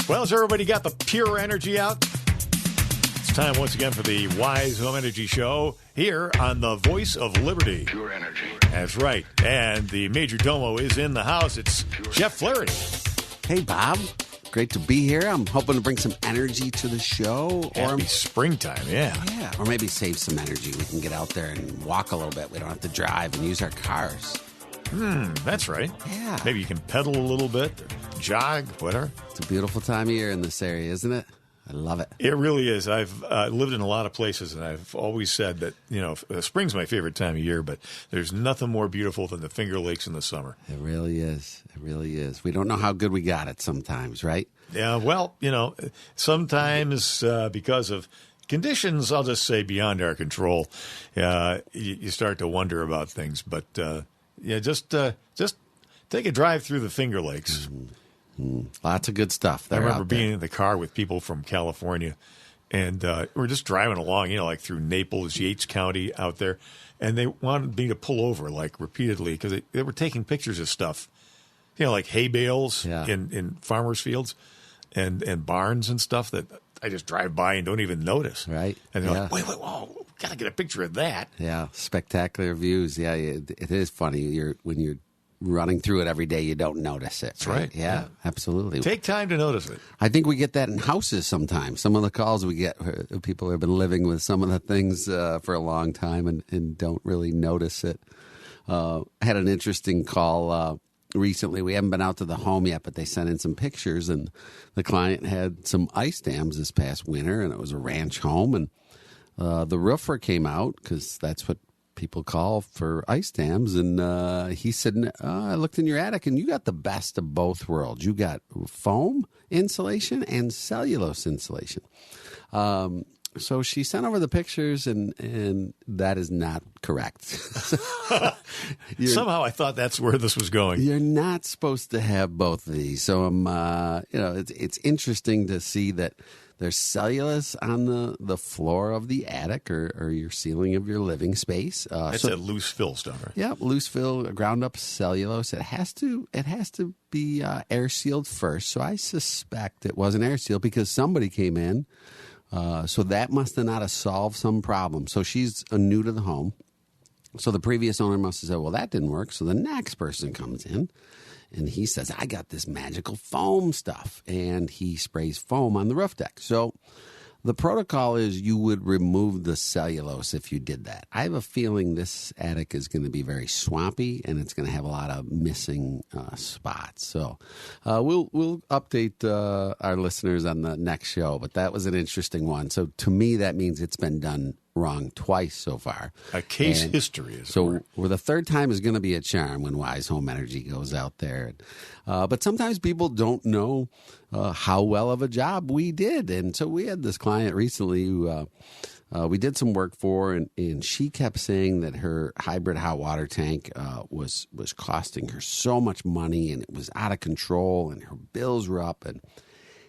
Well, has everybody got the pure energy out? It's time once again for the Wise Home Energy Show here on the Voice of Liberty. Pure energy. That's right. And the Major Domo is in the house. It's Jeff Flaherty. Hey, Bob. Great to be here. I'm hoping to bring some energy to the show. Happy springtime, yeah. Yeah, or maybe save some energy. We can get out there and walk a little bit. We don't have to drive and use our cars. That's right. Yeah. Maybe you can pedal a little bit, jog, whatever. It's a beautiful time of year in this area, isn't it? I love it. It really is. I've lived in a lot of places, and I've always said that, spring's my favorite time of year, but there's nothing more beautiful than the Finger Lakes in the summer. It really is. It really is. We don't know how good we got it sometimes, right? Yeah, well, sometimes because of conditions, I'll just say beyond our control, you start to wonder about things. But, just take a drive through the Finger Lakes. Lots of good stuff. I remember being in the car with people from California, and we're just driving along, like through Naples, Yates County out there, and they wanted me to pull over repeatedly because they were taking pictures of stuff, like hay bales in farmers' fields and barns and stuff that I just drive by and don't even notice. Right. And they're like, wait, whoa, got to get a picture of that. Yeah, spectacular views. Yeah, it is funny. When you're running through it every day, you don't notice it. That's right. Yeah, absolutely. Take time to notice it. I think we get that in houses sometimes. Some of the calls we get, people have been living with some of the things for a long time and don't really notice it. I had an interesting call recently. We haven't been out to the home yet, but they sent in some pictures, and the client had some ice dams this past winter, and it was a ranch home, and the roofer came out because that's what people call for ice dams, and he said, I looked in your attic, and you got the best of both worlds. You got foam insulation and cellulose insulation. So she sent over the pictures, and that is not correct. Somehow I thought that's where this was going. You're not supposed to have both of these. So it's interesting to see that there's cellulose on the floor of the attic or your ceiling of your living space. That's a loose fill stuff, right? Yeah, loose fill, ground up cellulose. It has to be air sealed first. So I suspect it wasn't air sealed because somebody came in. So that must have not have solved some problem. So she's new to the home. So the previous owner must have said, well, that didn't work. So the next person comes in, and he says, I got this magical foam stuff. And he sprays foam on the roof deck. So the protocol is you would remove the cellulose if you did that. I have a feeling this attic is going to be very swampy, and it's going to have a lot of missing spots. So we'll update our listeners on the next show, but that was an interesting one. So to me, that means it's been done wrong twice so far. A case history. So the third time is going to be a charm when Wise Home Energy goes out there. But sometimes people don't know how well of a job we did. And so we had this client recently who we did some work for, and she kept saying that her hybrid hot water tank was costing her so much money, and it was out of control, and her bills were up.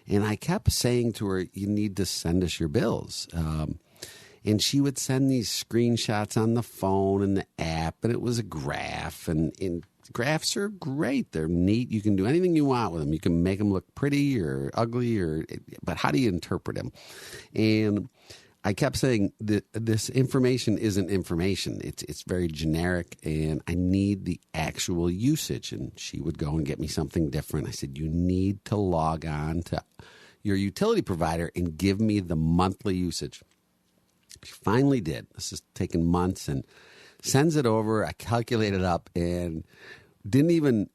And I kept saying to her, you need to send us your bills. And she would send these screenshots on the phone and the app, and it was a graph. And graphs are great. They're neat. You can do anything you want with them. You can make them look pretty or ugly, but how do you interpret them? And I kept saying that this information isn't information. It's very generic, and I need the actual usage. And she would go and get me something different. I said, you need to log on to your utility provider and give me the monthly usage. She finally did. This has taken months, and sends it over. I calculate it up and didn't even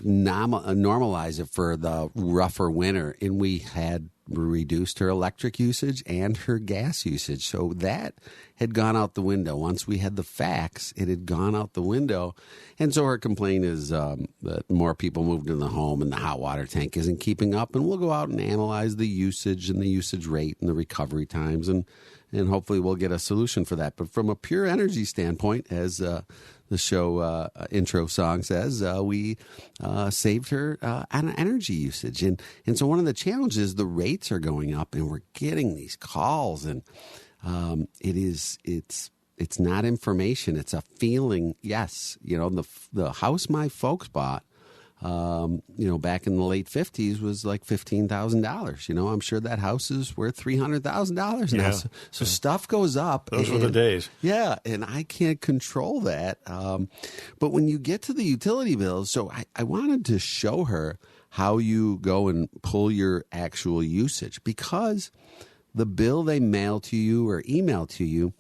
normalize it for the rougher winter. And we had reduced her electric usage and her gas usage. So that had gone out the window. Once we had the facts, it had gone out the window. And so her complaint is that more people moved in the home and the hot water tank isn't keeping up. And we'll go out and analyze the usage and the usage rate and the recovery times, and hopefully we'll get a solution for that. But from a pure energy standpoint, as the show intro song says, we saved her on energy usage. And so one of the challenges, the rates are going up, and we're getting these calls, and it's not information. It's a feeling. Yes, the house my folks bought, back in the late 50s was like $15,000. I'm sure that house is worth $300,000 now. Yeah. So stuff goes up. Those were the days. Yeah, and I can't control that. But when you get to the utility bills, so I wanted to show her how you go and pull your actual usage, because the bill they mail to you or email to you,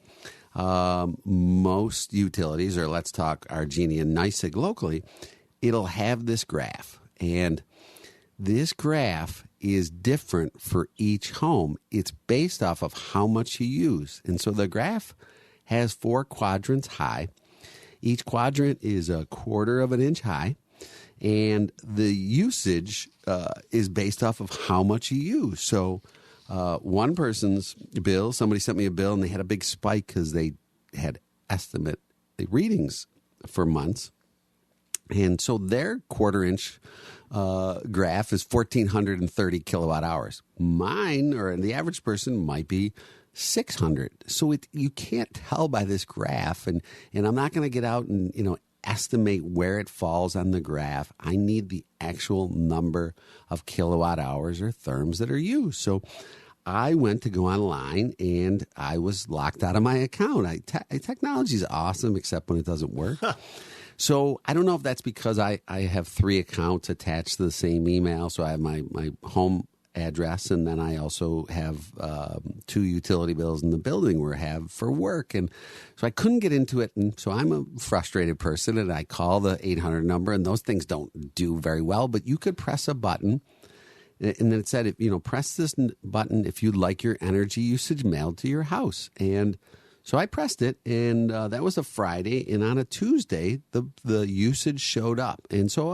most utilities, or let's talk RG&E and NYSEG locally, it'll have this graph. And this graph is different for each home. It's based off of how much you use. And so the graph has 4 quadrants high. Each quadrant is 1/4 of an inch high. And the usage is based off of how much you use. So one person's bill, somebody sent me a bill and they had a big spike because they had estimate readings for months. And so their 1/4 inch graph is 1,430 kilowatt hours. Mine, or the average person, might be 600. So you can't tell by this graph. And I'm not going to get out and, estimate where it falls on the graph. I need the actual number of kilowatt hours or therms that are used. So I went to go online and I was locked out of my account. Technology is awesome, except when it doesn't work. So I don't know if that's because I have 3 accounts attached to the same email. So I have my home address, and then I also have 2 utility bills in the building where I have for work. And so I couldn't get into it. And so I'm a frustrated person, and I call the 800 number, and those things don't do very well. But you could press a button, and then it said, press this button if you'd like your energy usage mailed to your house. And so I pressed it, and that was a Friday, and on a Tuesday, the usage showed up. And so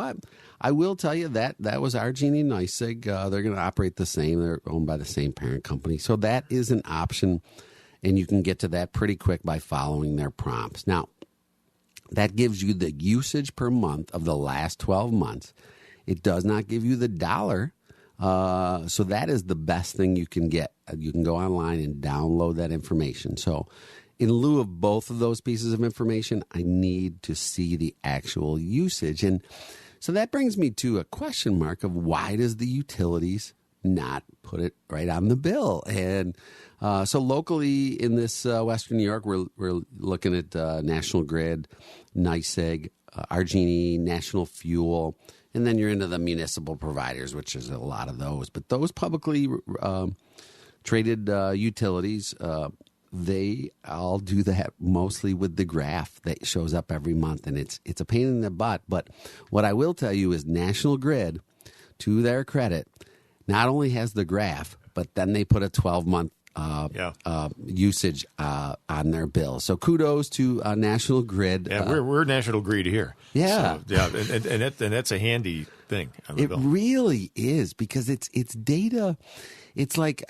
I will tell you that was RG&E and NYSEG. They're going to operate the same. They're owned by the same parent company. So that is an option, and you can get to that pretty quick by following their prompts. Now, that gives you the usage per month of the last 12 months. It does not give you the dollar. So that is the best thing you can get. You can go online and download that information. So in lieu of both of those pieces of information, I need to see the actual usage. And so that brings me to a question mark of why does the utilities not put it right on the bill? And so locally in this Western New York, we're looking at National Grid, NYSEG, RG&E, National Fuel, and then you're into the municipal providers, which is a lot of those. But those publicly traded utilities, they all do that mostly with the graph that shows up every month, and it's a pain in the butt. But what I will tell you is National Grid, to their credit, not only has the graph, but then they put a 12-month usage on their bill. So kudos to National Grid. Yeah, we're National Grid here. Yeah, so, yeah, and that's a handy thing on the bill. It really is, because it's data. It's like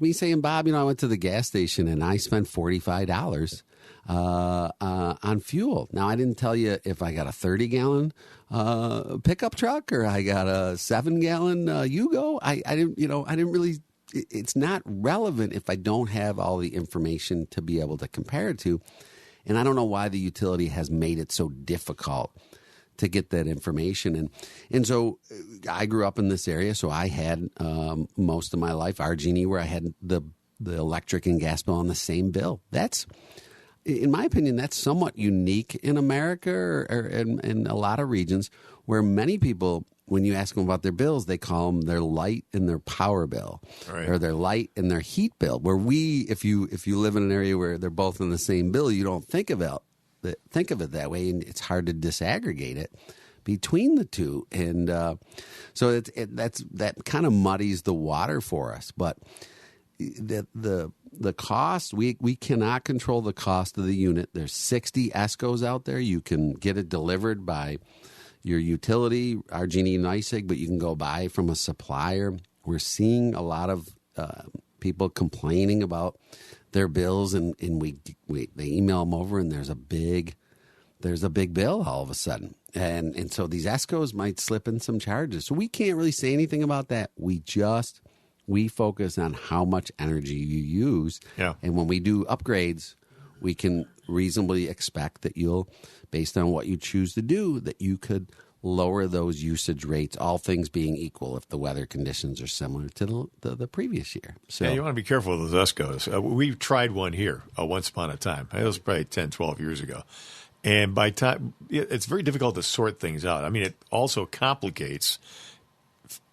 me saying, Bob, I went to the gas station and I spent $45 on fuel. Now, I didn't tell you if I got a 30-gallon pickup truck or I got a 7-gallon Yugo. I didn't really. It's not relevant if I don't have all the information to be able to compare it to. And I don't know why the utility has made it so difficult to get that information. And so I grew up in this area, so I had most of my life RG&E, where I had the electric and gas bill on the same bill. That's, in my opinion, that's somewhat unique in America or in a lot of regions where many people, when you ask them about their bills, they call them their light and their power bill, right, or their light and their heat bill. Where if you live in an area where they're both in the same bill, you don't think of it that way, and it's hard to disaggregate it between the two. And so that kind of muddies the water for us. But the cost, we cannot control the cost of the unit. There's 60 ESCOs out there. You can get it delivered by your utility, RG&E, NYSEG, but you can go buy from a supplier. We're seeing a lot of people complaining about their bills, and they email them over, and there's a big bill all of a sudden, and so these ESCOs might slip in some charges. So we can't really say anything about that. We focus on how much energy you use, and when we do upgrades, we can reasonably expect that you'll, based on what you choose to do, that you could lower those usage rates, all things being equal, if the weather conditions are similar to the previous year. So yeah, you want to be careful with those ESCOs. We tried one here once upon a time. It was probably 10, 12 years ago. And by time, it's very difficult to sort things out. I mean, it also complicates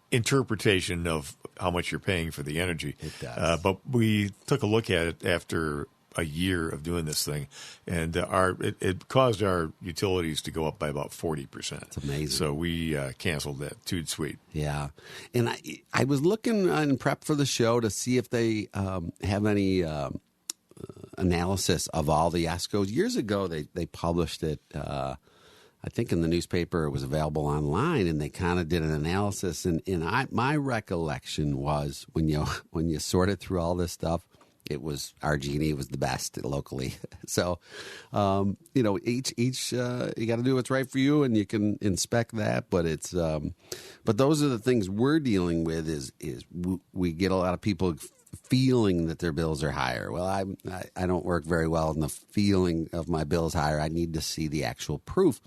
interpretation of how much you're paying for the energy. It does. But we took a look at it after a year of doing this thing, and it caused our utilities to go up by about 40%. It's amazing. So we canceled that. Too sweet. Yeah. And I was looking in prep for the show to see if they have any analysis of all the ESCOs. Years ago, they published it, I think in the newspaper. It was available online, and they kind of did an analysis. And my recollection was when you sorted through all this stuff, it was RG&E was the best locally. So, each you got to do what's right for you, and you can inspect that. But it's but those are the things we're dealing with. Is we get a lot of people feeling that their bills are higher. Well, I don't work very well in the feeling of my bills higher. I need to see the actual proof.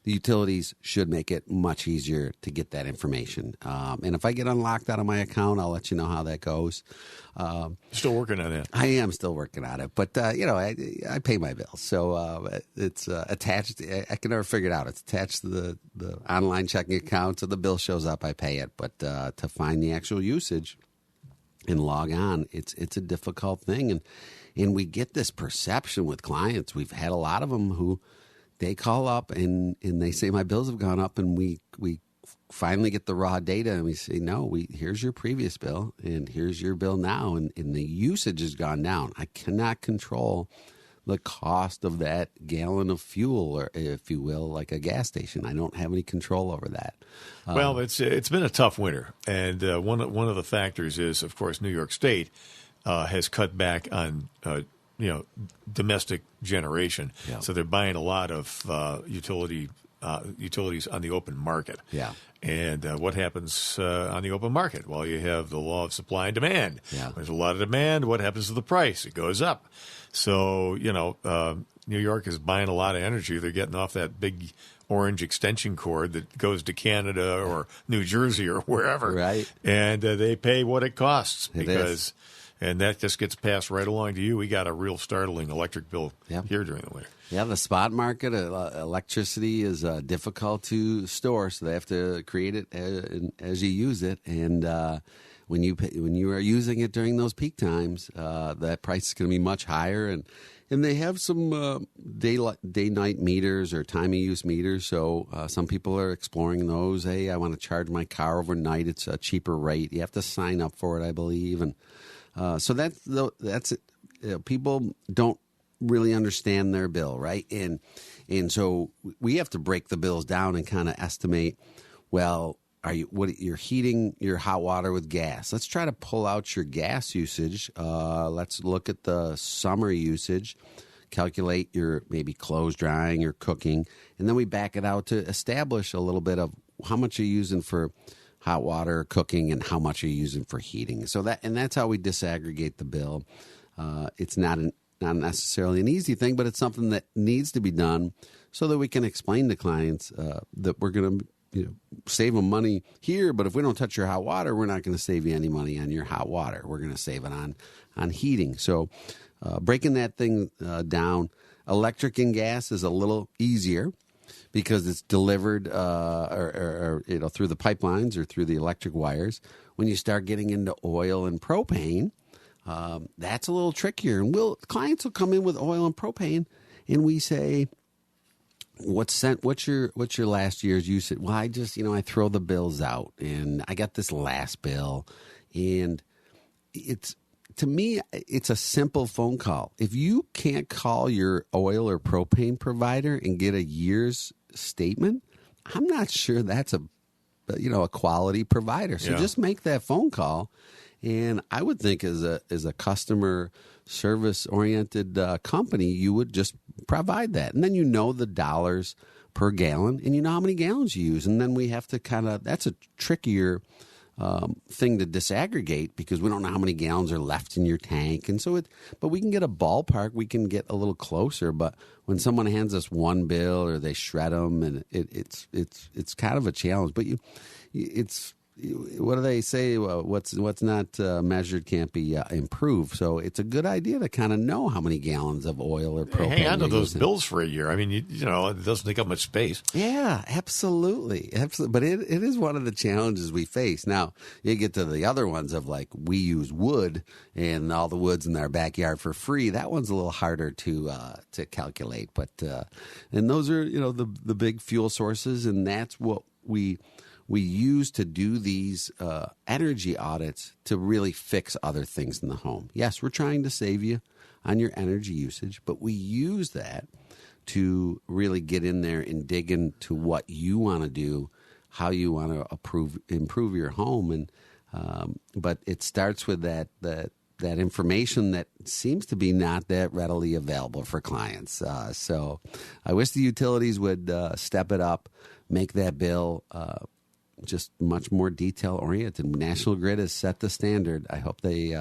The utilities should make it much easier to get that information. And if I get unlocked out of my account, I'll let you know how that goes. Still working on that. I am still working on it, but I pay my bills, so it's attached. I can never figure it out. It's attached to the online checking account, so the bill shows up. I pay it, but to find the actual usage and log on, it's a difficult thing, and we get this perception with clients. We've had a lot of them who they call up and they say my bills have gone up, and we finally get the raw data, and we say, no, here's your previous bill, and here's your bill now, and the usage has gone down. I cannot control the cost of that gallon of fuel, or if you will, like a gas station. I don't have any control over that. Well, it's been a tough winter, and one of the factors is, of course, New York State has cut back on domestic generation. Yeah. So they're buying a lot of utilities on the open market. Yeah. And what happens on the open market? Well, you have the law of supply and demand. Yeah. There's a lot of demand. What happens to the price? It goes up. So, New York is buying a lot of energy. They're getting off that big orange extension cord that goes to Canada or New Jersey or wherever. Right. And they pay what it costs It and that just gets passed right along to you. We got a real startling electric bill here during the winter. Yeah, the spot market electricity is difficult to store, so they have to create it as you use it. And when you are using it during those peak times, that price is going to be much higher. And they have some day-night meters or time-of-use meters, so some people are exploring those. Hey, I want to charge my car overnight. It's a cheaper rate. You have to sign up for it, I believe. And so that's it. People don't really understand their bill, right? And so we have to break the bills down and kind of estimate, well, you're heating your hot water with gas. Let's try to pull out your gas usage. Let's look at the summer usage, calculate your maybe clothes drying or cooking, and then we back it out to establish a little bit of how much you're using for hot water cooking and how much you're using for heating. So that's how we disaggregate the bill. It's not necessarily an easy thing, but it's something that needs to be done so that we can explain to clients that we're going to save them money here, but if we don't touch your hot water, we're not going to save you any money on your hot water. We're going to save it on heating. So breaking that thing down, electric and gas is a little easier because it's delivered or through the pipelines or through the electric wires. When you start getting into oil and propane, that's a little trickier. And clients will come in with oil and propane, and we say, what's your last year's usage? Well, I just I throw the bills out, and I got this last bill, and to me it's a simple phone call. If you can't call your oil or propane provider and get a year's statement, I'm not sure that's a quality provider. So just make that phone call. And I would think as a customer service oriented company, you would just provide that. And then the dollars per gallon, and how many gallons you use. And then we have to that's a trickier thing to disaggregate because we don't know how many gallons are left in your tank. And so but we can get a ballpark. We can get a little closer. But when someone hands us one bill or they shred them, and it's kind of a challenge. But what do they say? What's not measured can't be improved. So it's a good idea to kind of know how many gallons of oil or propane. Hang on to those bills for a year. I mean, you know, it doesn't take up much space. Yeah, absolutely. But it is one of the challenges we face. Now, you get to the other ones of like we use wood and all the wood's in our backyard for free. That one's a little harder to calculate. But and those are, you know, the big fuel sources, and that's what we use to do these energy audits to really fix other things in the home. Yes, we're trying to save you on your energy usage, but we use that to really get in there and dig into what you want to do, how you want to improve your home. And but it starts with that information that seems to be not that readily available for clients. So I wish the utilities would step it up, make that bill just much more detail oriented. National Grid has set the standard. I hope they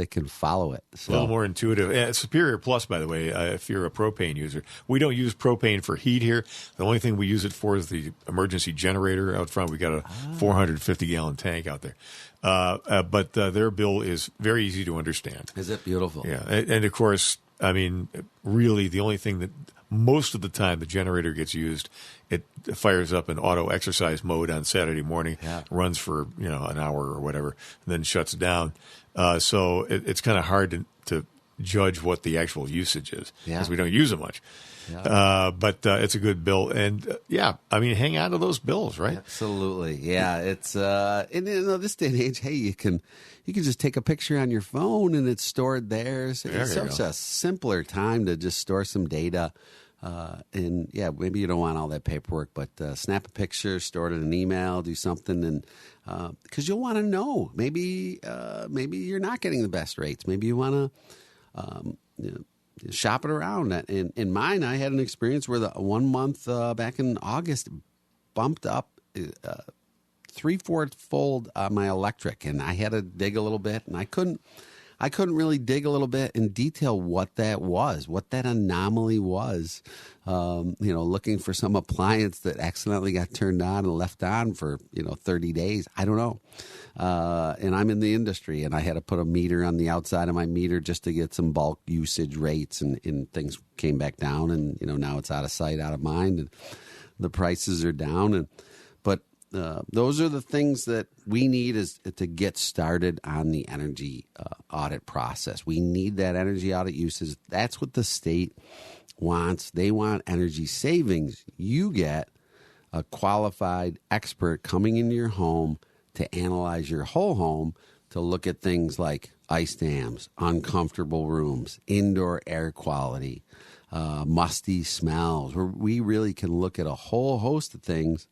can follow it. So. A little more intuitive. Superior Plus, by the way, if you're a propane user. We don't use propane for heat here. The only thing we use it for is the emergency generator out front. We got a 450-gallon tank out there. But their bill is very easy to understand. Is it beautiful? Yeah. And of course, I mean, really the only thing that most of the time the generator gets used, it fires up in auto exercise mode on Saturday morning, runs for an hour or whatever, and then shuts down. So it's kind of hard to judge what the actual usage is because we don't use it much. Yeah. But it's a good bill, and I mean, hang on to those bills, right? Absolutely, yeah. It's in this day and age, hey, you can just take a picture on your phone and it's stored there. So it's such a simpler time to just store some data. And maybe you don't want all that paperwork, but snap a picture, store it in an email, do something, and because you'll want to know. Maybe you're not getting the best rates. Maybe you want to shop it around. In mine, I had an experience where the 1 month back in August bumped up 3/4-fold my electric, and I had to dig a little bit, and I couldn't really dig a little bit in detail what that was, what that anomaly was. Looking for some appliance that accidentally got turned on and left on for 30 days. I don't know. And I'm in the industry, and I had to put a meter on the outside of my meter just to get some bulk usage rates, and things came back down, and now it's out of sight, out of mind, and the prices are down. But those are the things that we need is to get started on the energy audit process. We need that energy audit usage. That's what the state wants. They want energy savings. You get a qualified expert coming into your home to analyze your whole home, to look at things like ice dams, uncomfortable rooms, indoor air quality, musty smells, where we really can look at a whole host of things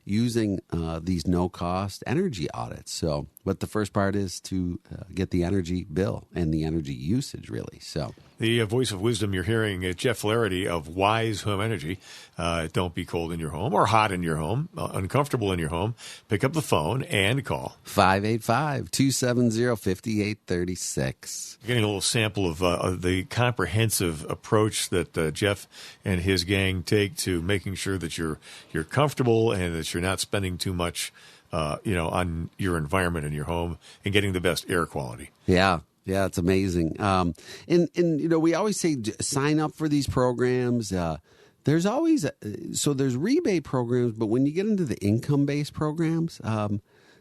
using these no-cost energy audits. So, but the first part is to get the energy bill and the energy usage, really. So, the voice of wisdom you're hearing is Jeff Flaherty of Wise Home Energy. Don't be cold in your home or hot in your home, uncomfortable in your home. Pick up the phone and call 585-270-5836. Getting a little sample of the comprehensive approach that Jeff and his gang take to making sure that you're comfortable and that you're not spending too much, on your environment in your home and getting the best air quality. Yeah, it's amazing. And we always say sign up for these programs. There's always there's rebate programs, but when you get into the income-based programs,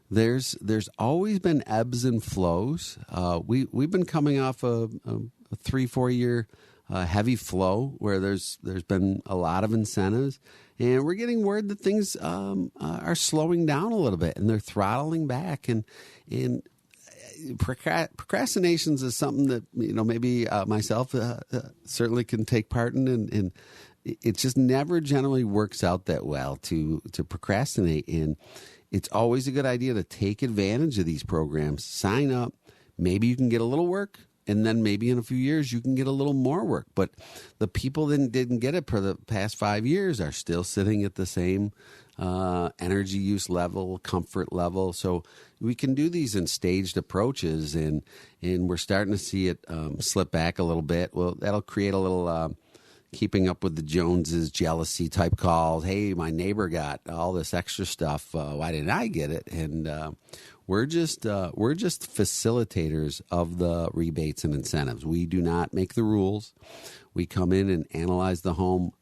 there's always been ebbs and flows. We've been coming off a 3-4 year heavy flow where there's been a lot of incentives, and we're getting word that things are slowing down a little bit and they're throttling back. And procrastinations is something that maybe myself certainly can take part in, and it just never generally works out that well to procrastinate. And it's always a good idea to take advantage of these programs, sign up. Maybe you can get a little work, And then maybe in a few years you can get a little more work. But the people that didn't get it for the past 5 years are still sitting at the same energy use level, comfort level. So we can do these in staged approaches, and we're starting to see it slip back a little bit. Well, that'll create a little keeping up with the Joneses jealousy type calls. Hey, my neighbor got all this extra stuff. Why didn't I get it? And we're just facilitators of the rebates and incentives. We do not make the rules. We come in and analyze the home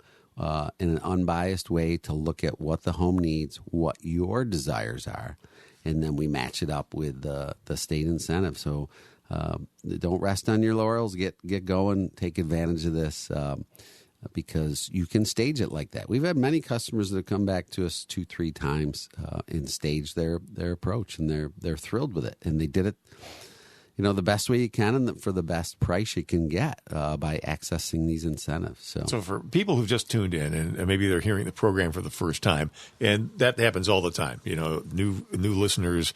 in an unbiased way to look at what the home needs, what your desires are, and then we match it up with the state incentive. So don't rest on your laurels. Get going. Take advantage of this because you can stage it like that. We've had many customers that have come back to us 2-3 times and staged their approach, and they're thrilled with it. And they did it, the best way you can and for the best price you can get by accessing these incentives. So for people who've just tuned in and maybe they're hearing the program for the first time, and that happens all the time, new listeners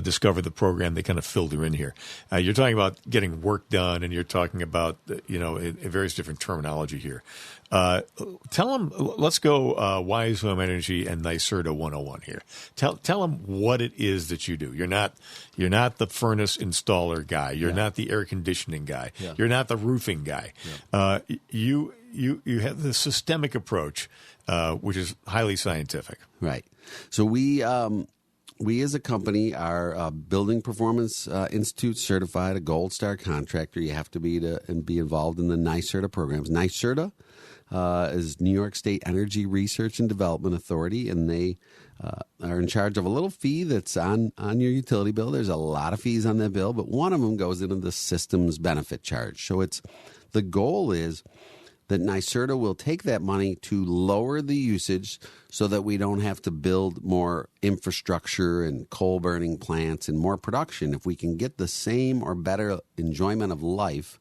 discover the program, they kind of filter in here. You're talking about getting work done, and you're talking about, various different terminology here. Tell them, let's go Wise Home Energy and NYSERDA 101 here. Tell them what it is that you do. You're not the furnace installer guy. You're not the air conditioning guy. Yeah. You're not the roofing guy. Yeah. You have the systemic approach, which is highly scientific. Right. So we as a company are Building Performance Institute certified, a Gold Star contractor. You have to be involved in the NYSERDA programs. NYSERDA is New York State Energy Research and Development Authority, and they are in charge of a little fee that's on your utility bill. There's a lot of fees on that bill, but one of them goes into the system's benefit charge. So the goal is that NYSERDA will take that money to lower the usage so that we don't have to build more infrastructure and coal-burning plants and more production. If we can get the same or better enjoyment of life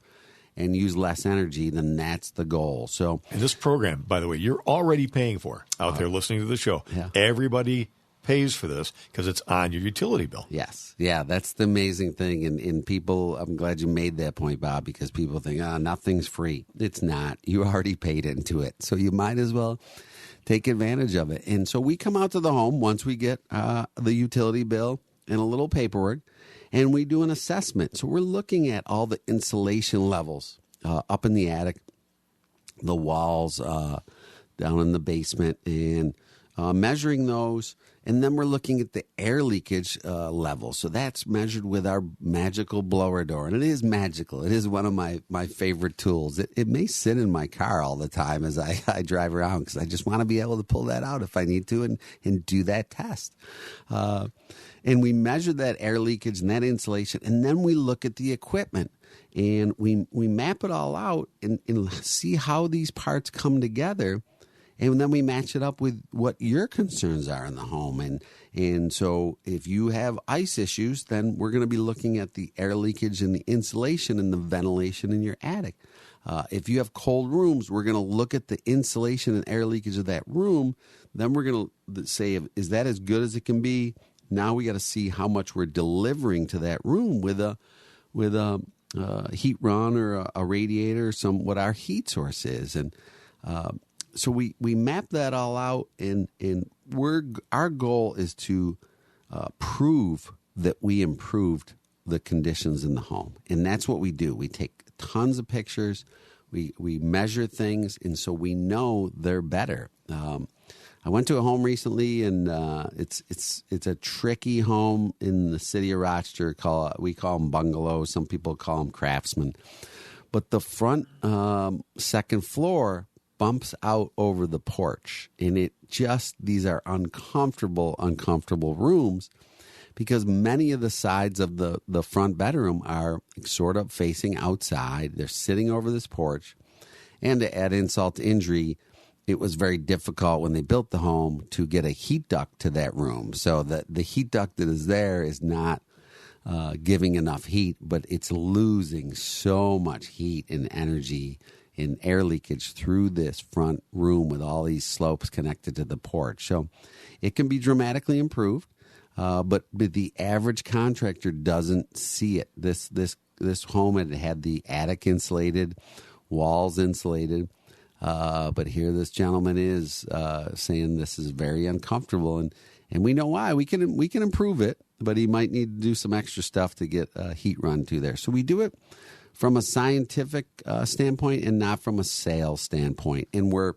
and use less energy, then that's the goal. So, and this program, by the way, you're already paying for out there listening to the show. Yeah. Everybody pays for this because it's on your utility bill. Yes. Yeah, that's the amazing thing. And people, I'm glad you made that point, Bob, because people think, nothing's free. It's not. You already paid into it. So you might as well take advantage of it. And so we come out to the home once we get the utility bill and a little paperwork, and we do an assessment. So we're looking at all the insulation levels up in the attic, the walls down in the basement, and measuring those. And then we're looking at the air leakage level. So that's measured with our magical blower door. And it is magical. It is one of my favorite tools. It may sit in my car all the time as I drive around because I just want to be able to pull that out if I need to and do that test. And we measure that air leakage and that insulation. And then we look at the equipment. And we map it all out and see how these parts come together. And then we match it up with what your concerns are in the home. And so if you have ice issues, then we're going to be looking at the air leakage and the insulation and the ventilation in your attic. If you have cold rooms, we're going to look at the insulation and air leakage of that room. Then we're going to say, is that as good as it can be? Now we got to see how much we're delivering to that room with a heat run or a radiator, what our heat source is. And so we map that all out, and our goal is to prove that we improved the conditions in the home, and that's what we do. We take tons of pictures, we measure things, and so we know they're better. I went to a home recently, and it's a tricky home in the city of Rochester. We call them bungalows. Some people call them craftsmen, but the front second floor bumps out over the porch, and these are uncomfortable rooms because many of the sides of the front bedroom are sort of facing outside. They're sitting over this porch, and to add insult to injury, it was very difficult when they built the home to get a heat duct to that room. So the heat duct that is there is not giving enough heat, but it's losing so much heat and energy in air leakage through this front room with all these slopes connected to the porch. So it can be dramatically improved, but the average contractor doesn't see it. This this home had the attic insulated, walls insulated. But here this gentleman is saying this is very uncomfortable, and we know why. We can improve it, but he might need to do some extra stuff to get heat run to there. So we do it from a scientific standpoint and not from a sales standpoint. And we're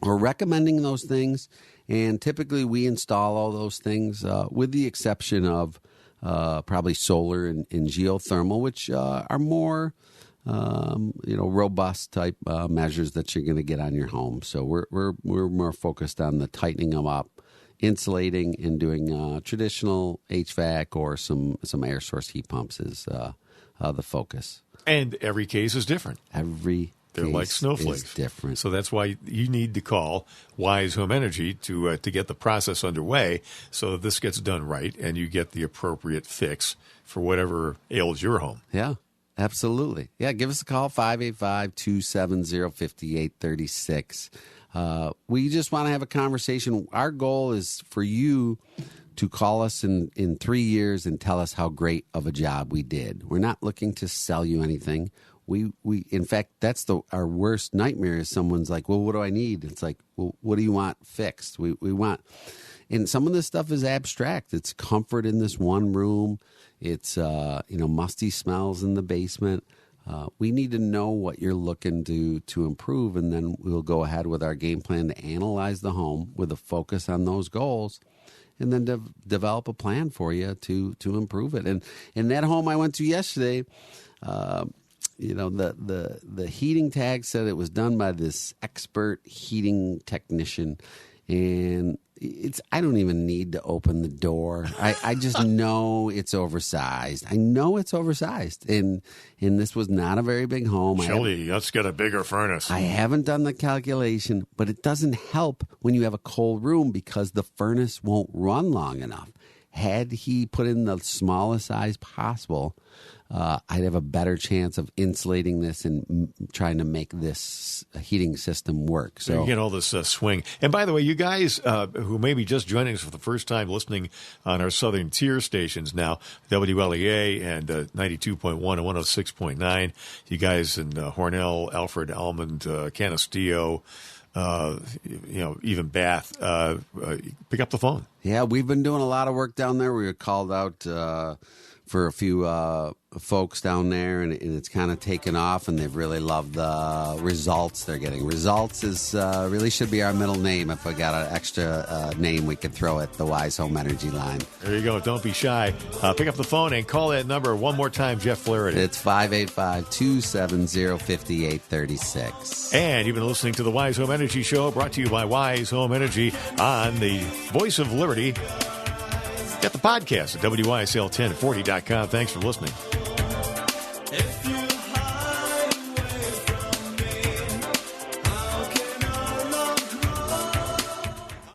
recommending those things, and typically we install all those things with the exception of probably solar and geothermal, which are more robust type measures that you're going to get on your home. So we're more focused on the tightening them up, insulating, and doing traditional HVAC or some air source heat pumps is the focus. And every case is different. They're like snowflakes. Is different. So that's why you need to call Wise Home Energy to get the process underway so that this gets done right and you get the appropriate fix for whatever ails your home. Yeah, absolutely. Yeah, give us a call, 585-270-5836. We just want to have a conversation. Our goal is for you to call us in 3 years and tell us how great of a job we did. We're not looking to sell you anything. We in fact, that's our worst nightmare is someone's like, well, what do I need? It's like, well, what do you want fixed? We want, and some of this stuff is abstract. It's comfort in this one room. It's, musty smells in the basement. We need to know what you're looking to improve, and then we'll go ahead with our game plan to analyze the home with a focus on those goals, and then develop a plan for you to improve it. And in that home I went to yesterday, the heating tag said it was done by this expert heating technician, and I don't even need to open the door. I just know it's oversized. I know it's oversized, and this was not a very big home. Shelly, let's get a bigger furnace. I haven't done the calculation, but it doesn't help when you have a cold room because the furnace won't run long enough. Had he put in the smallest size possible, I'd have a better chance of insulating this and trying to make this heating system work. So you get all this swing. And by the way, you guys who may be just joining us for the first time listening on our Southern Tier stations now, WLEA and 92.1 and 106.9, you guys in Hornell, Alfred, Almond, Canisteo, even Bath, pick up the phone. Yeah, we've been doing a lot of work down there. We were called out for a few folks down there, and it's kind of taken off, and they've really loved the results they're getting. Results is really should be our middle name. If we got an extra name we could throw at the Wise Home Energy line. There you go. Don't be shy. Pick up the phone and call that number one more time, Jeff Flaherty. It's 585-270-5836. And you've been listening to the Wise Home Energy Show, brought to you by Wise Home Energy on the Voice of Liberty. Get the podcast at WYSL1040.com. Thanks for listening.